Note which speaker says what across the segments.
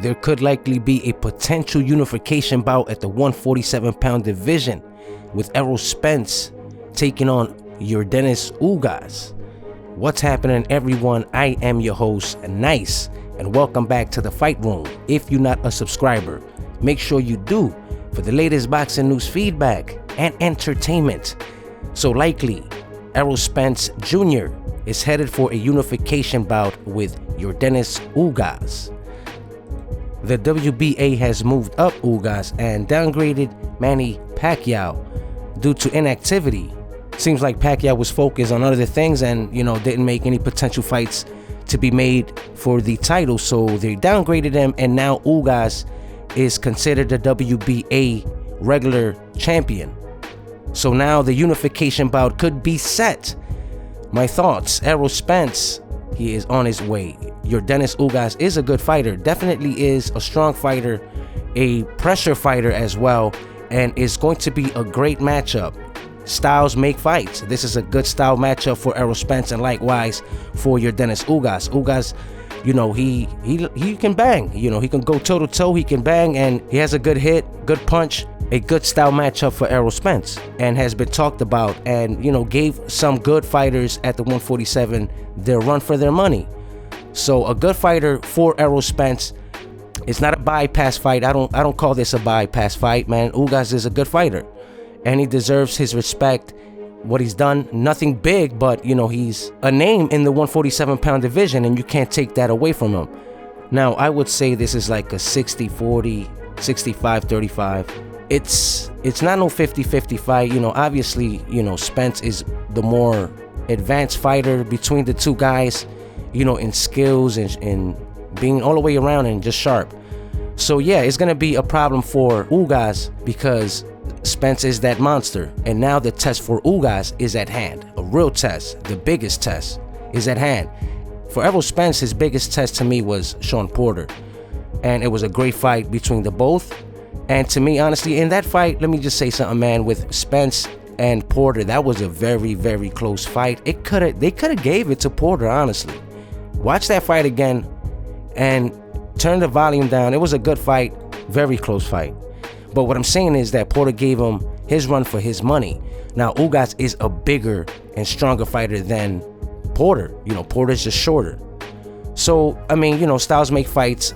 Speaker 1: there could likely be a potential unification bout at the 147-pound division with Errol Spence taking on Yordenis Ugas. What's happening, everyone? I am your host, Nice, and welcome back to the Fight Room. If you're not a subscriber, make sure you do for the latest boxing news, feedback, and entertainment. So likely, Errol Spence Jr. is headed for a unification bout with Yordenis Ugas. The WBA has moved up Ugas and downgraded Manny Pacquaio due to inactivity. Seems like Pacquiao was focused on other things and, didn't make any potential fights to be made for the title. So they downgraded him, and now Ugas is considered the WBA regular champion. So now the unification bout could be set. My thoughts: Errol Spence, he is on his way. Yordenis Ugas is a good fighter, definitely is a strong fighter, a pressure fighter as well, and is going to be a great matchup. Styles make fights. This is a good style matchup for Errol Spence, and likewise for Yordenis Ugas. Ugas, he can bang. He can go toe to toe. He can bang, and he has a good hit, good punch. A good style matchup for Errol Spence, and has been talked about, and gave some good fighters at the 147 their run for their money. So a good fighter for Errol Spence. It's not a bypass fight. I don't call this a bypass fight, man. Ugas is a good fighter, and he deserves his respect. What he's done, nothing big, but he's a name in the 147-pound division, and you can't take that away from him. Now, I would say this is like a 60-40, 65-35. It's not no 50-50 fight. Obviously, Spence is the more advanced fighter between the two guys, in skills and being all the way around and just sharp. So yeah, it's gonna be a problem for Ugas because Spence is that monster, and now the test for Ugas is at hand. A real test, the biggest test is at hand. For Errol Spence, his biggest test to me was Shawn Porter, and it was a great fight between the both. And to me, honestly, in that fight, let me just say something, man. With Spence and Porter, that was a very, very close fight. They could have gave it to Porter, honestly. Watch that fight again and turn the volume down. It was a good fight, very close fight. But what I'm saying is that Porter gave him his run for his money. Now, Ugas is a bigger and stronger fighter than Porter. Porter's just shorter. So, I mean, styles make fights.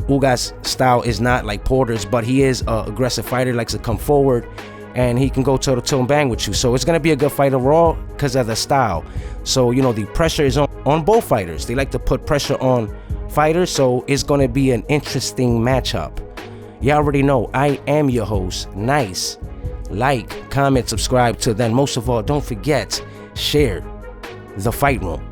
Speaker 1: Ugas' style is not like Porter's, but he is an aggressive fighter, likes to come forward, and he can go toe-to-toe and bang with you. So it's going to be a good fight overall because of the style. So, the pressure is on both fighters. They like to put pressure on fighters, so it's going to be an interesting matchup. You already know, I am your host, Nice. Like, comment, subscribe. Till then, most of all, don't forget, share the Fight Room.